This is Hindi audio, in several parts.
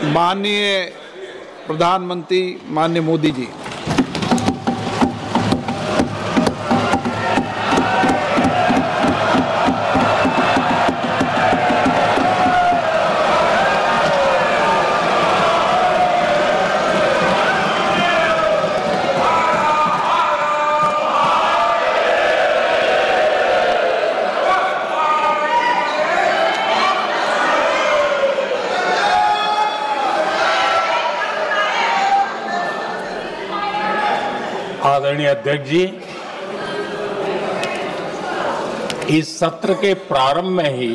माननीय प्रधानमंत्री माननीय मोदी जी, आदरणीय अध्यक्ष जी, इस सत्र के प्रारंभ में ही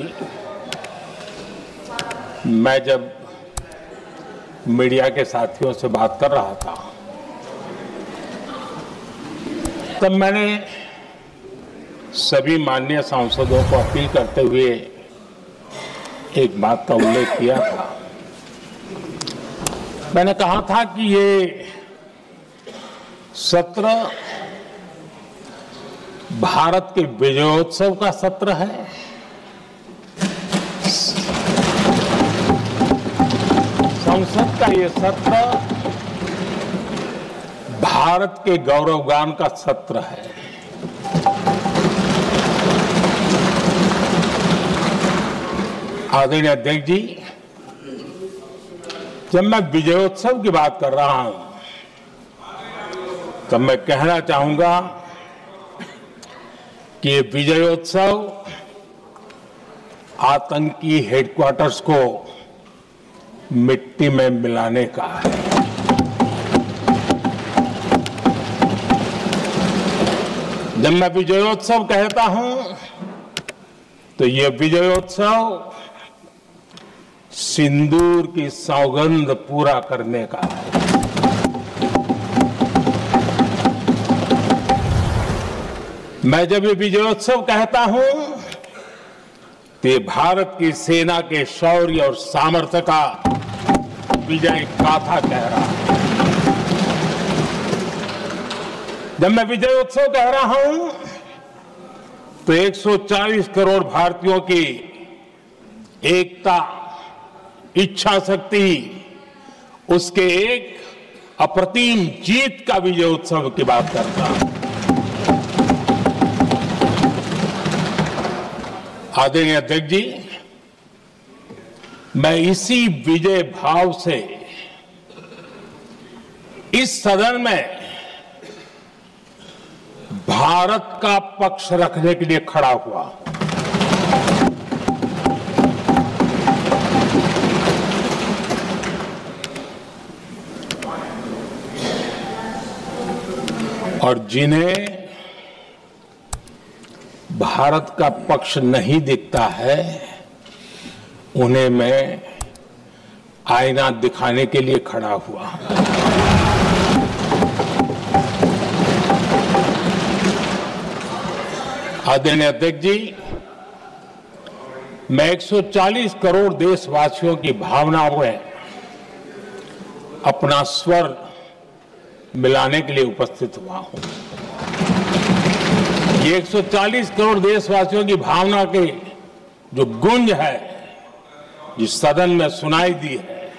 मैं जब मीडिया के साथियों से बात कर रहा था तब मैंने सभी माननीय सांसदों को अपील करते हुए एक बात का उल्लेख किया था। मैंने कहा था कि ये सत्र भारत के विजयोत्सव का सत्र है। संसद का ये सत्र भारत के गौरवगान का सत्र है। आदरणीय अध्यक्ष जी, जब मैं विजयोत्सव की बात कर रहा हूं तब मैं कहना चाहूंगा कि ये विजयोत्सव आतंकी हेडक्वार्टर्स को मिट्टी में मिलाने का है। जब मैं विजयोत्सव कहता हूं तो ये विजयोत्सव सिंदूर की सौगंध पूरा करने का है। मैं जब ये विजयोत्सव कहता हूं तो ये भारत की सेना के शौर्य और सामर्थ्य का विजय गाथा कह रहा है। जब मैं विजयोत्सव कह रहा हूं तो 140 करोड़ भारतीयों की एकता, इच्छा शक्ति, उसके एक अप्रतिम जीत का विजयोत्सव की बात करता हूं। आदरणीय अध्यक्ष जी, मैं इसी विजय भाव से इस सदन में भारत का पक्ष रखने के लिए खड़ा हुआ। और जिन्हें भारत का पक्ष नहीं दिखता है उन्हें मैं आईना दिखाने के लिए खड़ा हुआ। आदरणीय अध्यक्ष जी, मैं 140 करोड़ देशवासियों की भावनाओं में अपना स्वर मिलाने के लिए उपस्थित हुआ हूं। ये 140 करोड़ देशवासियों की भावना के जो गूंज है, जिस सदन में सुनाई दी है,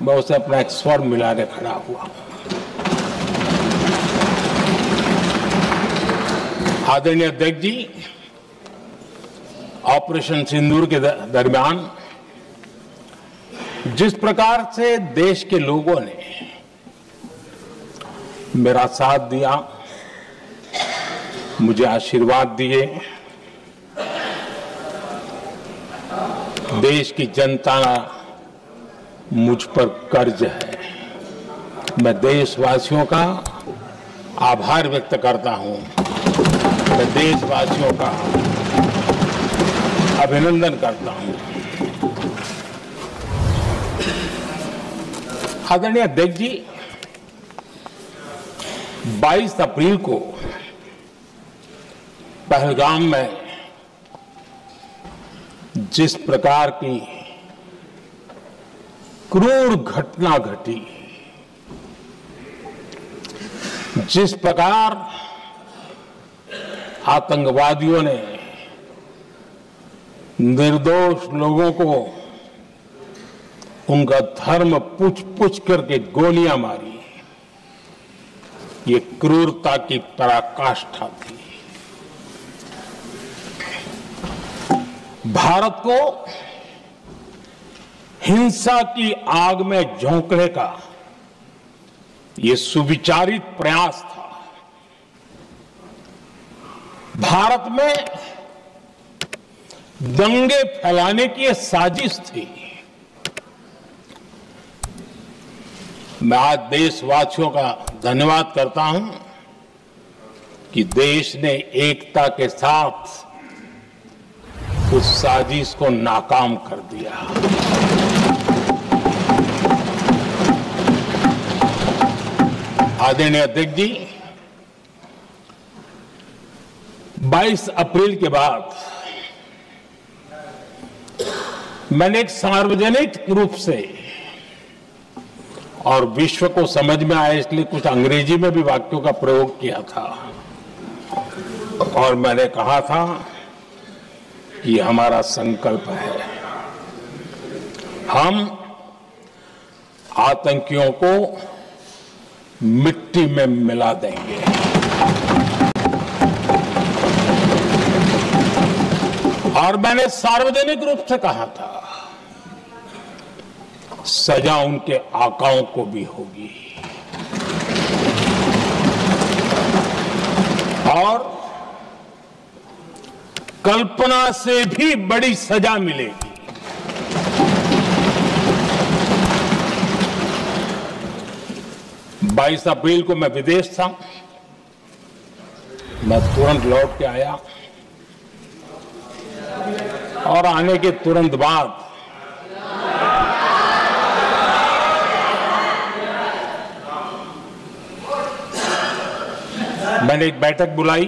मैं उसे अपना एक स्वर मिलाने खड़ा हुआ। आदरणीय अध्यक्ष जी, ऑपरेशन सिंदूर के दरमियान जिस प्रकार से देश के लोगों ने मेरा साथ दिया, मुझे आशीर्वाद दिए, देश की जनता मुझ पर कर्ज है। मैं देशवासियों का आभार व्यक्त करता हूं। मैं देशवासियों का अभिनंदन करता हूं। आदरणीय अध्यक्ष जी, 22 अप्रैल को पहलगाम में जिस प्रकार की क्रूर घटना घटी, जिस प्रकार आतंकवादियों ने निर्दोष लोगों को उनका धर्म पूछ पूछ करके गोलियां मारी, ये क्रूरता की पराकाष्ठा थी। भारत को हिंसा की आग में झोंकने का ये सुविचारित प्रयास था। भारत में दंगे फैलाने की यह साजिश थी। मैं आज देशवासियों का धन्यवाद करता हूं कि देश ने एकता के साथ उस साजिश को नाकाम कर दिया। आदरणीय अध्यक्ष जी, 22 अप्रैल के बाद मैंने एक सार्वजनिक रूप से और विश्व को समझ में आए इसलिए कुछ अंग्रेजी में भी वाक्यों का प्रयोग किया था और मैंने कहा था कि हमारा संकल्प है, हम आतंकियों को मिट्टी में मिला देंगे। और मैंने सार्वजनिक रूप से कहा था, सजा उनके आकाओं को भी होगी और कल्पना से भी बड़ी सजा मिलेगी। बाईस अप्रैल को मैं विदेश था, मैं तुरंत लौट के आया और आने के तुरंत बाद मैंने एक बैठक बुलाई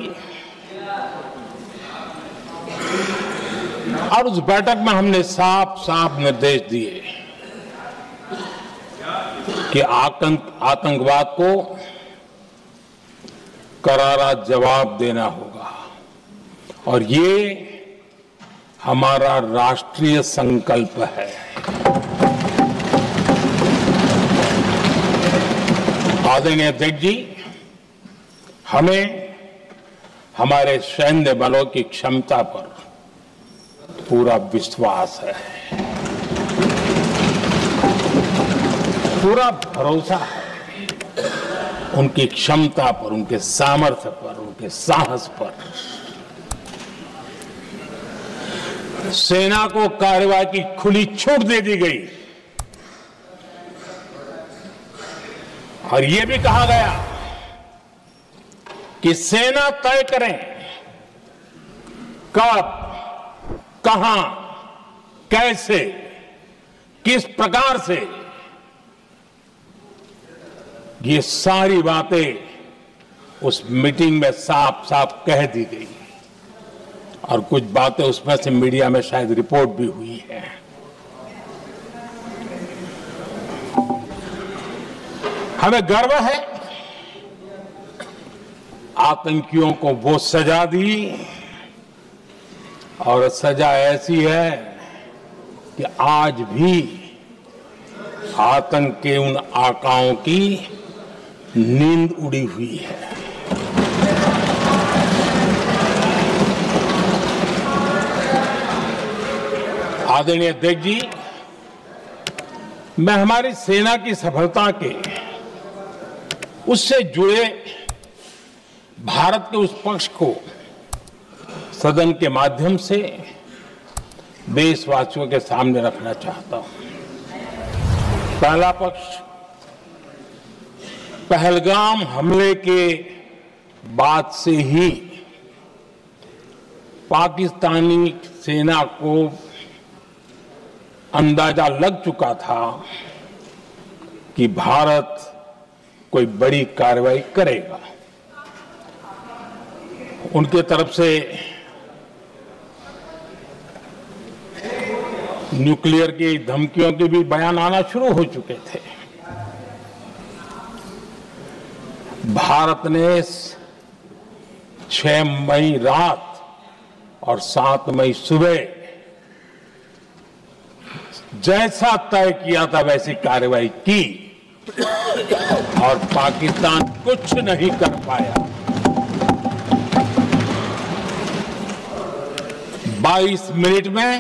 और उस बैठक में हमने साफ साफ निर्देश दिए कि आतंकवाद को करारा जवाब देना होगा और ये हमारा राष्ट्रीय संकल्प है। आदरणीय अध्यक्ष जी, हमें हमारे सैन्य बलों की क्षमता पर पूरा विश्वास है, पूरा भरोसा है उनकी क्षमता पर, उनके सामर्थ्य पर, उनके साहस पर। सेना को कार्रवाई की खुली छूट दे दी गई और यह भी कहा गया कि सेना तय करें कब, कहां, कैसे, किस प्रकार से। ये सारी बातें उस मीटिंग में साफ साफ कह दी गई और कुछ बातें उसमें से मीडिया में शायद रिपोर्ट भी हुई है। हमें गर्व है आतंकियों को वो सजा दी और सजा ऐसी है कि आज भी आतंक के उन आकाओं की नींद उड़ी हुई है। आदरणीय अध्यक्ष जी, मैं हमारी सेना की सफलता के उससे जुड़े भारत के उस पक्ष को सदन के माध्यम से देशवासियों के सामने रखना चाहता हूं। पहला पक्ष, पहलगाम हमले के बाद से ही पाकिस्तानी सेना को अंदाजा लग चुका था कि भारत कोई बड़ी कार्रवाई करेगा। उनके तरफ से न्यूक्लियर की धमकियों के भी बयान आना शुरू हो चुके थे। भारत ने 6 मई रात और 7 मई सुबह जैसा तय किया था वैसी कार्रवाई की और पाकिस्तान कुछ नहीं कर पाया। 22 मिनट में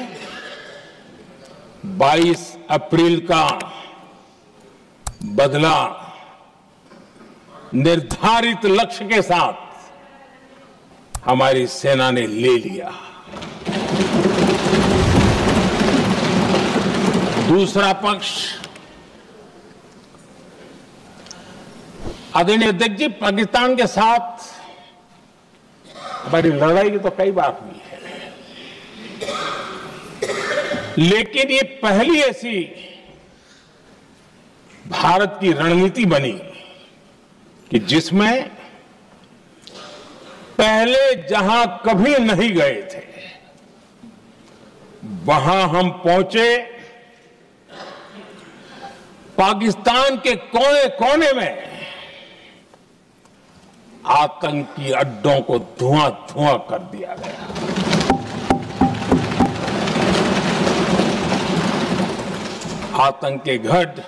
22 अप्रैल का बदला निर्धारित लक्ष्य के साथ हमारी सेना ने ले लिया। दूसरा पक्ष, आदरणीय अध्यक्ष जी, पाकिस्तान के साथ हमारी लड़ाई की तो कई बार हुई है, लेकिन ये पहली ऐसी भारत की रणनीति बनी कि जिसमें पहले जहां कभी नहीं गए थे वहां हम पहुंचे। पाकिस्तान के कोने कोने में आतंकी अड्डों को धुआं धुआं कर दिया गया। आतंक के गढ़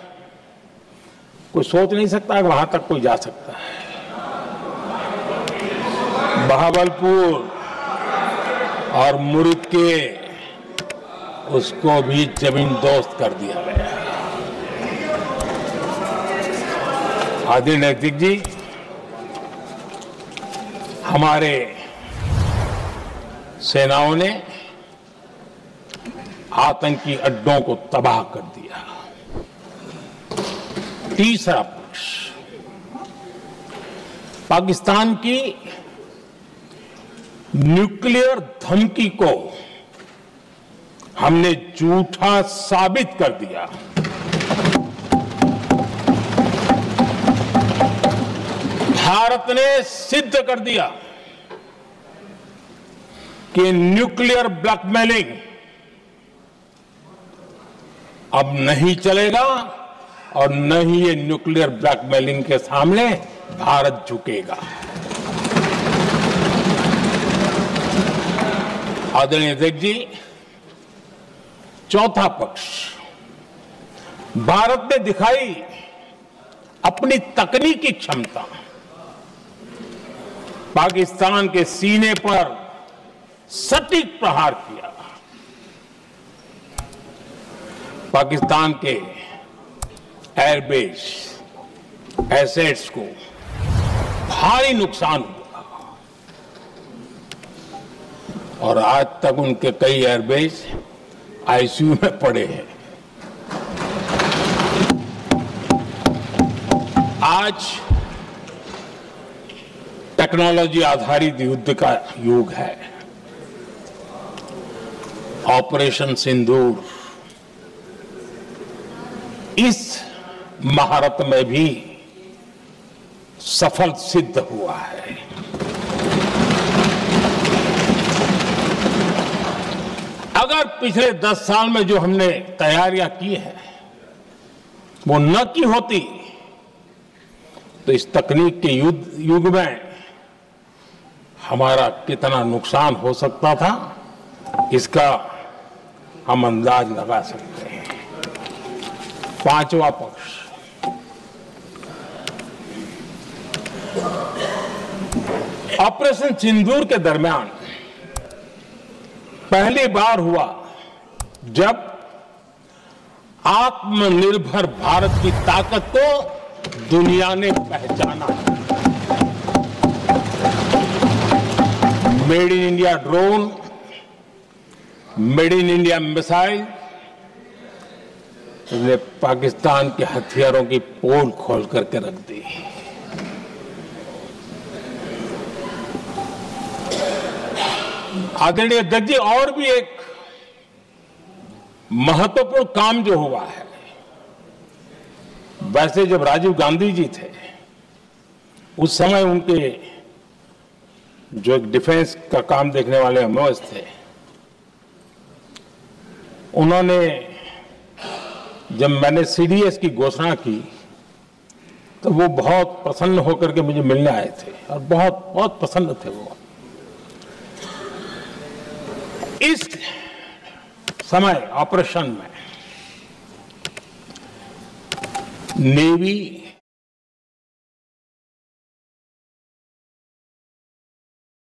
कोई सोच नहीं सकता कि वहां तक कोई जा सकता है। बहावलपुर और मुर्ग के उसको भी जमीन दोस्त कर दिया गया। आदरणीय अध्यक्ष जी, हमारे सेनाओं ने आतंकी अड्डों को तबाह कर दिया। तीसरा पक्ष, पाकिस्तान की न्यूक्लियर धमकी को हमने झूठा साबित कर दिया। भारत ने सिद्ध कर दिया कि न्यूक्लियर ब्लैकमेलिंग अब नहीं चलेगा और न ही ये न्यूक्लियर ब्लैकमेलिंग के सामने भारत झुकेगा। आदरणीय अध्यक्ष जी, चौथा पक्ष, भारत ने दिखाई अपनी तकनीकी क्षमता। पाकिस्तान के सीने पर सटीक प्रहार किया। पाकिस्तान के एयरबेस एसेट्स को भारी नुकसान हुआ और आज तक उनके कई एयरबेस आईसीयू में पड़े हैं। आज टेक्नोलॉजी आधारित युद्ध का युग है। ऑपरेशन सिंदूर इस महारत में भी सफल सिद्ध हुआ है। अगर पिछले 10 साल में जो हमने तैयारियां की हैं वो न की होती तो इस तकनीक के युग में हमारा कितना नुकसान हो सकता था, इसका हम अंदाज लगा सकते हैं। पांचवा पक्ष, ऑपरेशन सिंदूर के दरमियान पहली बार हुआ जब आत्मनिर्भर भारत की ताकत को दुनिया ने पहचाना। Made in India drone, made in India missile ने पाकिस्तान के हथियारों की पोल खोल करके रख दी। आदरणीय अध्यक्ष जी, और भी एक महत्वपूर्ण काम जो हुआ है, वैसे जब राजीव गांधी जी थे उस समय उनके जो एक डिफेंस का काम देखने वाले एमओएस थे, उन्होंने जब मैंने सीडीएस की घोषणा की तो वो बहुत प्रसन्न होकर के मुझे मिलने आए थे और बहुत बहुत प्रसन्न थे वो। इस समय ऑपरेशन में नेवी